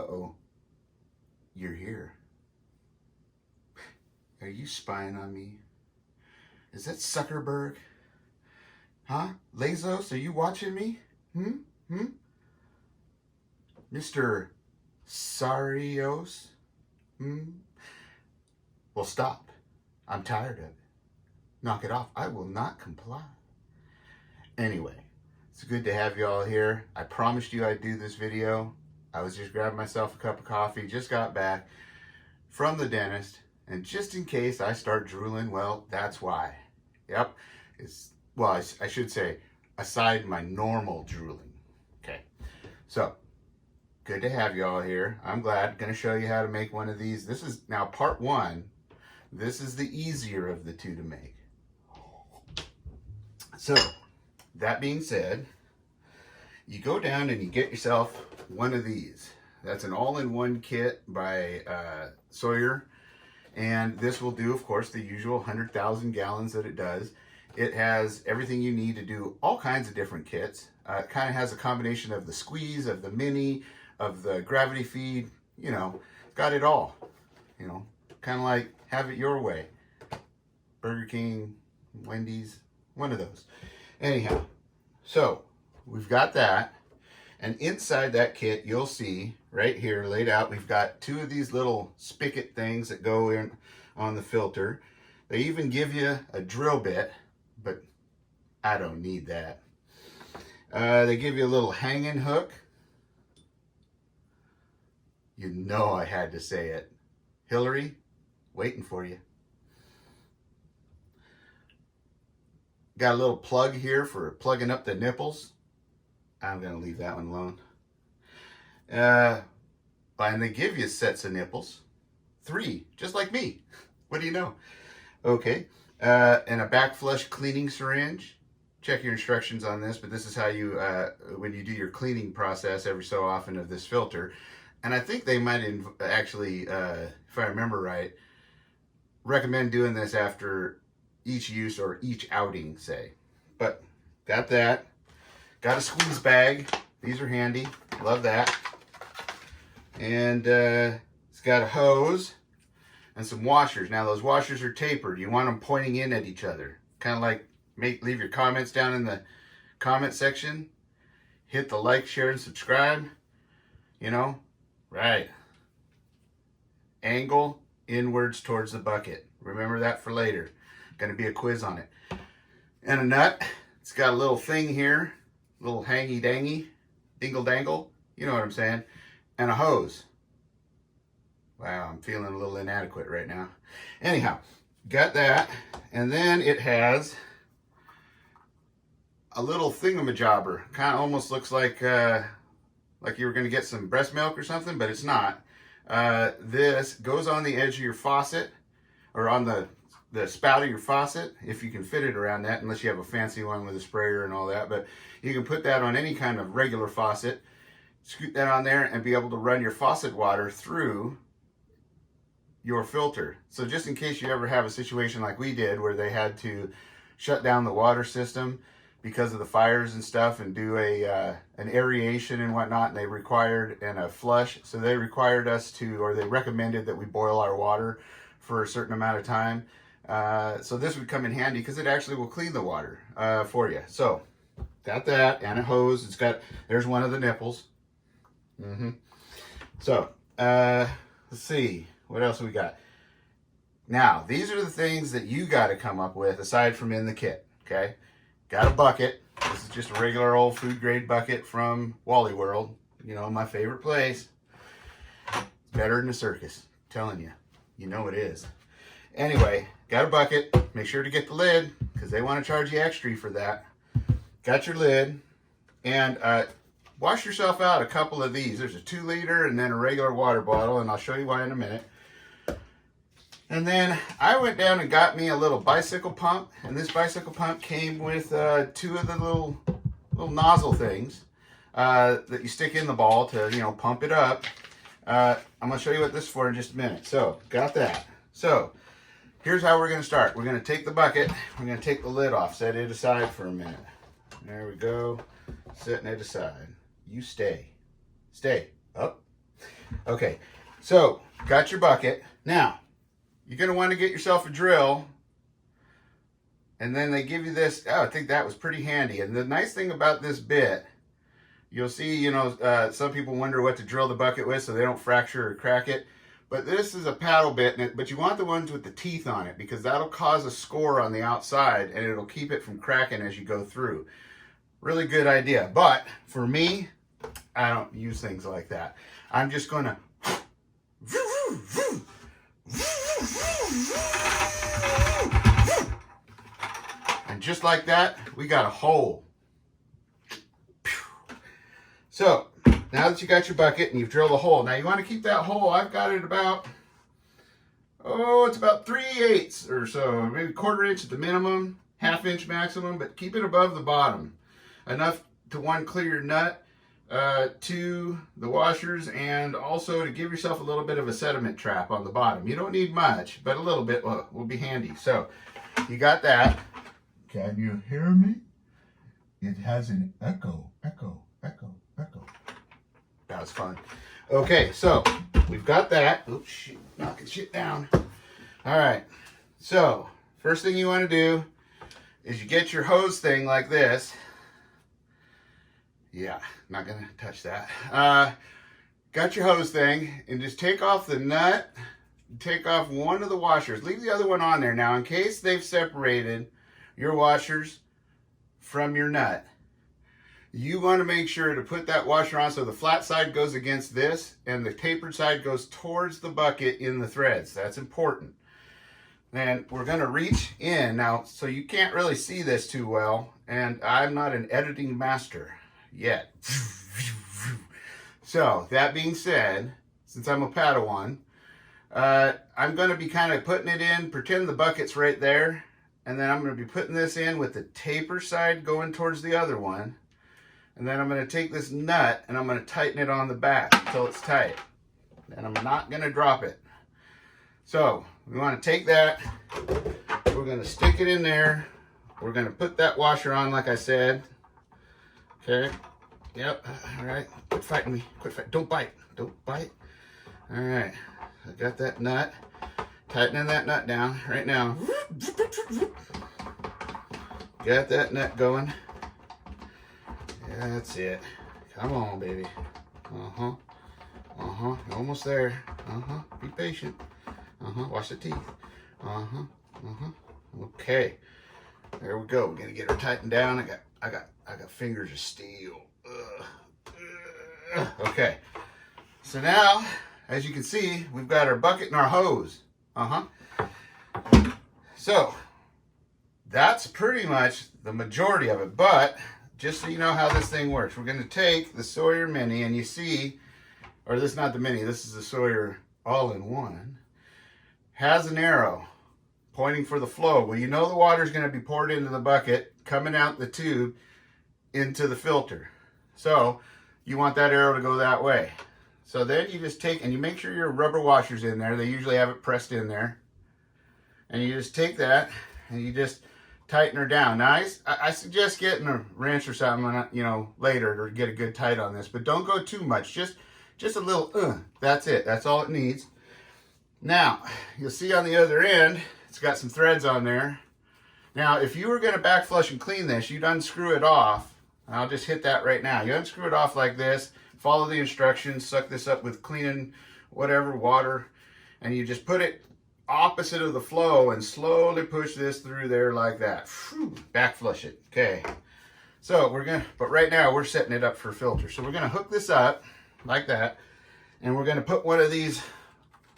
Uh-oh. You're here. Are you spying on me? Is that Zuckerberg? Huh? Lazos, are you watching me? Mr. Sarios? Well, stop. I'm tired of it. Knock it off. I will not comply. Anyway, it's good to have you all here. I promised you I'd do this video. I was just grabbing myself a cup of coffee, just got back from the dentist, and just in case I start drooling, well, that's why. Yep. Well, I should say, aside my normal drooling. Okay. So, good to have you all here. I'm glad. Going to show you how to make one of these. This is now part one. This is the easier of the two to make. So, that being said, you go down and you get yourself one of these. That's an all-in-one kit by Sawyer. And this will do, of course, the usual 100,000 gallons that it does. It has everything you need to do all kinds of different kits. It kind of has a combination of the squeeze, of the mini, of the gravity feed. You know, got it all. You know, kind of like have it your way. Burger King, Wendy's, one of those. Anyhow, so we've got that. And inside that kit, you'll see right here laid out, we've got two of these little spigot things that go in on the filter. They even give you a drill bit, but I don't need that. They give you a little hanging hook. You know I had to say it. Hillary, waiting for you. Got a little plug here for plugging up the nipples. I'm going to leave that one alone. And they give you sets of nipples. 3, just like me. What do you know? Okay. And a back flush cleaning syringe. Check your instructions on this, but this is how you, when you do your cleaning process every so often of this filter. And I think they might actually, if I remember right, recommend doing this after each use or each outing, say. But got that. Got a squeeze bag. These are handy. Love that. And it's got a hose and some washers. Now those washers are tapered. You want them pointing in at each other. Kind of like leave your comments down in the comment section. Hit the like, share, and subscribe. You know, right. Angle inwards towards the bucket. Remember that for later. Going to be a quiz on it. And a nut. It's got a little thing here. Little hangy dangy, dingle dangle, you know what I'm saying, and a hose. Wow, I'm feeling a little inadequate right now. Anyhow, got that, and then it has a little thingamajobber. Kind of almost looks like you were going to get some breast milk or something, but it's not. This goes on the edge of your faucet, or on the spout of your faucet, if you can fit it around that, unless you have a fancy one with a sprayer and all that. But you can put that on any kind of regular faucet, scoot that on there, and be able to run your faucet water through your filter. So just in case you ever have a situation like we did, where they had to shut down the water system because of the fires and stuff, and do an aeration and whatnot, and they required, and a flush, so they required us to, or they recommended that we boil our water for a certain amount of time. So this would come in handy because it actually will clean the water for you. So got that, and a hose. It's got, there's one of the nipples. So let's see, what else we got? Now, these are the things that you got to come up with aside from in the kit. Okay, got a bucket. This is just a regular old food grade bucket from Wally World. You know, my favorite place. It's better than a circus, I'm telling you. You know it is. Anyway, got a bucket. Make sure to get the lid, because they want to charge you extra for that. Got your lid. And wash yourself out a couple of these. There's a 2 liter and then a regular water bottle, and I'll show you why in a minute. And then I went down and got me a little bicycle pump. And this bicycle pump came with 2 of the little nozzle things that you stick in the ball to, you know, pump it up. I'm going to show you what this is for in just a minute. So, got that. So, here's how we're going to start. We're going to take the bucket. We're going to take the lid off. Set it aside for a minute. There we go. Setting it aside. You stay. Stay. Up. Okay, so got your bucket. Now, you're going to want to get yourself a drill. And then they give you this. Oh, I think that was pretty handy. And the nice thing about this bit, you'll see, you know, some people wonder what to drill the bucket with so they don't fracture or crack it. But this is a paddle bit, but you want the ones with the teeth on it because that'll cause a score on the outside and it'll keep it from cracking as you go through. Really good idea. But for me, I don't use things like that. I'm just going to... And just like that, we got a hole. So, now that you got your bucket and you've drilled a hole, now you want to keep that hole, I've got it about, it's about 3/8 or so, maybe 1/4 inch at the minimum, 1/2 inch maximum, but keep it above the bottom. Enough to, 1, clear your nut, 2, the washers, and also to give yourself a little bit of a sediment trap on the bottom. You don't need much, but a little bit will be handy. So, you got that. Can you hear me? It has an echo, echo, echo, echo. That was fun. Okay, so we've got that. Oops, shit, knocking shit down. All right, so first thing you want to do is you get your hose thing like this. Yeah, not gonna touch that. Got your hose thing, and just take off the nut, take off one of the washers. Leave the other one on there. Now, in case they've separated your washers from your nut, you want to make sure to put that washer on so the flat side goes against this and the tapered side goes towards the bucket in the threads. That's important. Then we're going to reach in now, so you can't really see this too well, and I'm not an editing master yet. So that being said, since I'm a Padawan, I'm going to be kind of putting it in, pretend the bucket's right there, and then I'm going to be putting this in with the taper side going towards the other one. And then I'm going to take this nut and I'm going to tighten it on the back until it's tight. And I'm not going to drop it. So we want to take that. We're going to stick it in there. We're going to put that washer on like I said. Okay. Yep. All right. Quit fighting me. Quit fighting. Don't bite. Don't bite. All right. I got that nut. Tightening that nut down right now. Got that nut going. That's it. Come on, baby. Uh-huh. Uh-huh. Almost there. Uh-huh. Be patient. Uh-huh. Wash the teeth. Uh-huh. Uh-huh. Okay. There we go. We're gonna get her tightened down. I got fingers of steel. Okay. So now, as you can see, we've got our bucket and our hose. Uh-huh. So that's pretty much the majority of it, but just so you know how this thing works, we're going to take the Sawyer Mini, and you see, or this is not the Mini, this is the Sawyer all-in-one, has an arrow pointing for the flow. Well, you know the water is going to be poured into the bucket, coming out the tube into the filter. So you want that arrow to go that way. So then you just take, and you make sure your rubber washer's in there. They usually have it pressed in there. And you just take that, and you just tighten her down. Now, I suggest getting a wrench or something, you know, later to get a good tight on this. But don't go too much. Just a little, that's it. That's all it needs. Now, you'll see on the other end, it's got some threads on there. Now, if you were going to back flush and clean this, you'd unscrew it off. And I'll just hit that right now. You unscrew it off like this. Follow the instructions. Suck this up with cleaning whatever water. And you just put it opposite of the flow and slowly push this through there like that. Back flush it. Okay. So but right now we're setting it up for a filter. So we're gonna hook this up like that, and we're gonna put one of these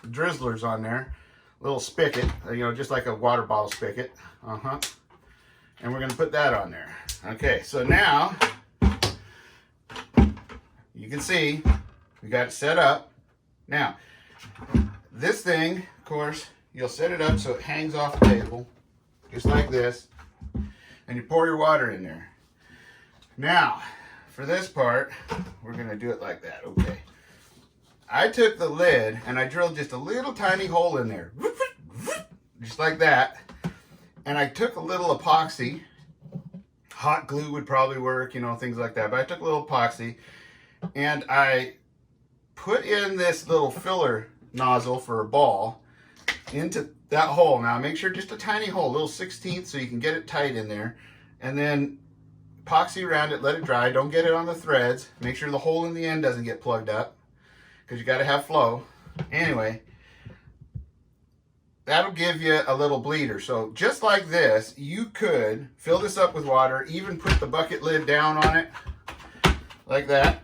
drizzlers on there, little spigot, you know, just like a water bottle spigot. And we're gonna put that on there. Okay, so now you can see we got it set up. Now, this thing, of course, you'll set it up so it hangs off the table, just like this, and you pour your water in there. Now, for this part, we're going to do it like that. Okay. I took the lid and I drilled just a little tiny hole in there, just like that, and I took a little epoxy. Hot glue would probably work, you know, things like that, but I took a little epoxy, and I put in this little filler nozzle for a ball into that hole. Now make sure just a tiny hole, a little 1/16, so you can get it tight in there. And then epoxy around it, let it dry. Don't get it on the threads. Make sure the hole in the end doesn't get plugged up, because you got to have flow. Anyway, that'll give you a little bleeder. So just like this, you could fill this up with water, even put the bucket lid down on it like that,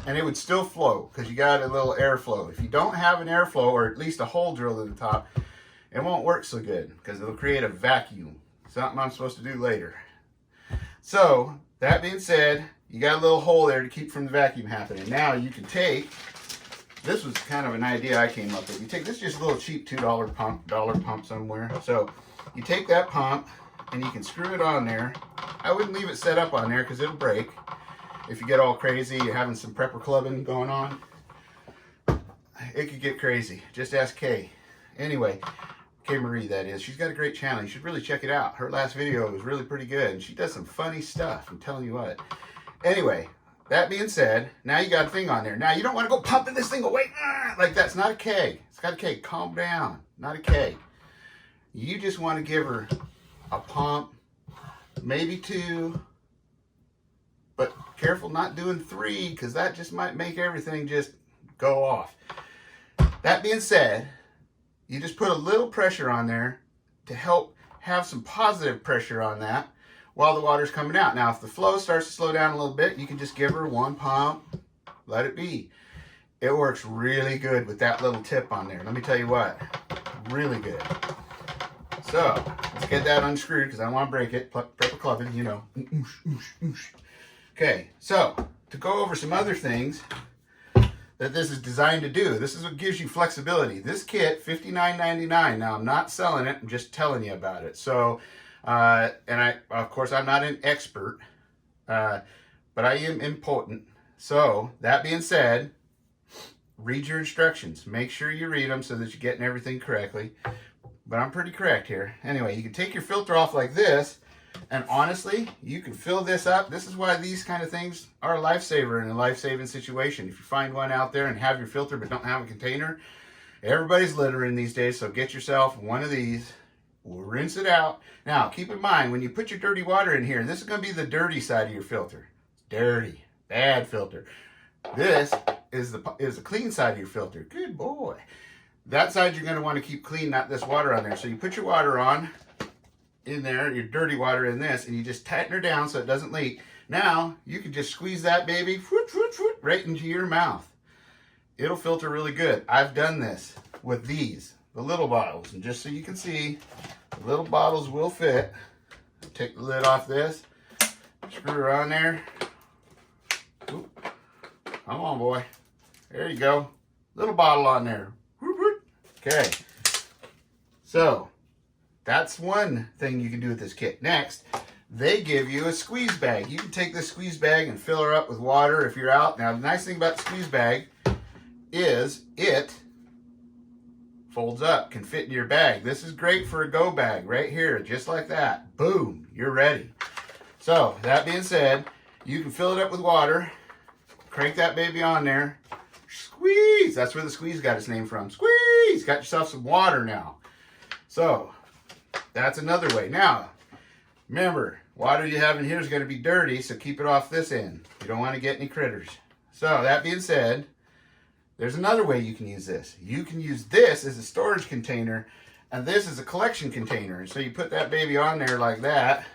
and it would still flow because you got a little airflow. If you don't have an airflow, or at least a hole drilled in the top, it won't work so good because it'll create a vacuum. Something I'm supposed to do later. So that being said, you got a little hole there to keep from the vacuum happening. Now you can take, this was kind of an idea I came up with. You take this, just a little cheap $2 pump somewhere. So you take that pump and you can screw it on there. I wouldn't leave it set up on there because it'll break. If you get all crazy, you're having some prepper clubbing going on, it could get crazy. Just ask Kay. Anyway, Kay Marie, that is. She's got a great channel. You should really check it out. Her last video was really pretty good, and she does some funny stuff, I'm telling you what. Anyway, that being said, now you got a thing on there. Now you don't want to go pumping this thing away like that. It's not a keg. It's got a keg. Calm down. Not a keg. You just want to give her a pump, maybe 2, but careful not doing 3, because that just might make everything just go off. That being said, you just put a little pressure on there to help have some positive pressure on that while the water's coming out. Now, if the flow starts to slow down a little bit, you can just give her 1 pump, let it be. It works really good with that little tip on there. Let me tell you what, really good. So, let's get that unscrewed because I don't want to break it. Prepper clubbing, you know. Okay, so to go over some other things that this is designed to do. This is what gives you flexibility. This kit, $59.99. Now, I'm not selling it. I'm just telling you about it. So, and of course, I'm not an expert, but I am important. So, that being said, read your instructions. Make sure you read them so that you're getting everything correctly. But I'm pretty correct here. Anyway, you can take your filter off like this. And honestly, you can fill this up. This is why these kind of things are a lifesaver in a life-saving situation. If you find one out there and have your filter but don't have a container, everybody's littering these days, so get yourself one of these. We'll rinse it out. Now, keep in mind, when you put your dirty water in here, this is going to be the dirty side of your filter. It's dirty, bad filter. This is the clean side of your filter. Good boy. That side you're going to want to keep clean, not this water on there. So you put your water on in there, your dirty water in this, and you just tighten her down so it doesn't leak. Now you can just squeeze that baby right into your mouth. It'll filter really good. I've done this with these, the little bottles, and just so you can see, the little bottles will fit. Take the lid off this, screw her on there. Ooh. Come on, boy. There you go. Little bottle on there. Okay. So that's one thing you can do with this kit. Next, they give you a squeeze bag. You can take this squeeze bag and fill her up with water if you're out. Now, the nice thing about the squeeze bag is it folds up, can fit in your bag. This is great for a go bag right here, just like that. Boom, you're ready. So, that being said, you can fill it up with water, crank that baby on there, squeeze. That's where the squeeze got its name from. Squeeze! Got yourself some water now. So, that's another way. Now, remember, water you have in here is going to be dirty, so keep it off this end. You don't want to get any critters. So, that being said, there's another way you can use this. You can use this as a storage container, and this is a collection container. So you put that baby on there like that,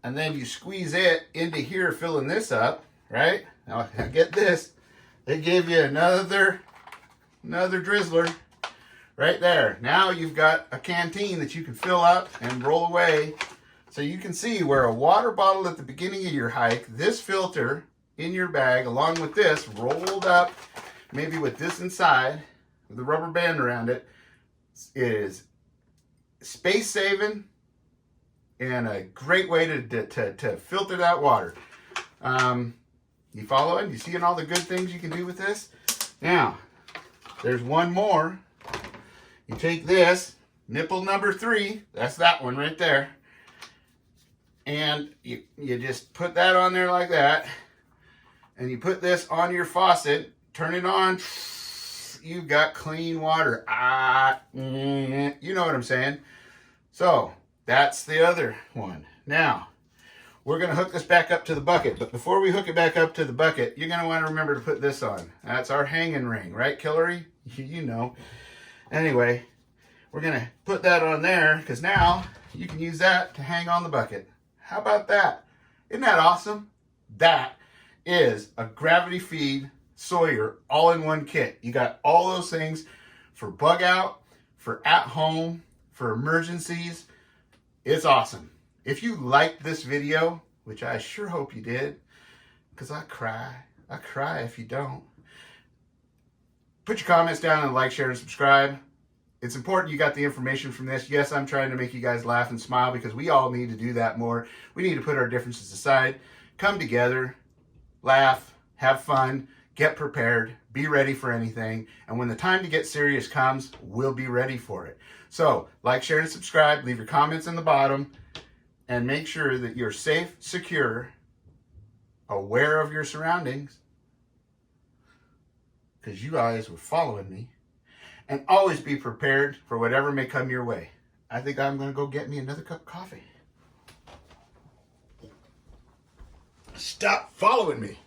and then you squeeze it into here, filling this up, right? Now, get this. They give you another drizzler right there. Now you've got a canteen that you can fill up and roll away. So you can see where a water bottle at the beginning of your hike, this filter in your bag, along with this, rolled up, maybe with this inside, with the rubber band around it, is space saving and a great way to filter that water. You following? You seeing all the good things you can do with this? Now, there's one more. You take this, nipple number 3, that's that one right there, and you just put that on there like that, and you put this on your faucet turn it on, you've got clean water. You know what I'm saying? So that's the other one. Now, we're going to hook this back up to the bucket. But before we hook it back up to the bucket, you're going to want to remember to put this on. That's our hanging ring, right, Killary? You know. Anyway, we're going to put that on there because now you can use that to hang on the bucket. How about that? Isn't that awesome? That is a gravity feed Sawyer all-in-one kit. You got all those things for bug out, for at home, for emergencies. It's awesome. If you liked this video, which I sure hope you did, because I cry if you don't. Put your comments down and like, share, and subscribe. It's important you got the information from this. Yes, I'm trying to make you guys laugh and smile because we all need to do that more. We need to put our differences aside, come together, laugh, have fun, get prepared, be ready for anything. And when the time to get serious comes, we'll be ready for it. So, like, share, and subscribe. Leave your comments in the bottom. And make sure that you're safe, secure, aware of your surroundings, because you guys were following me, and always be prepared for whatever may come your way. I think I'm going to go get me another cup of coffee. Stop following me.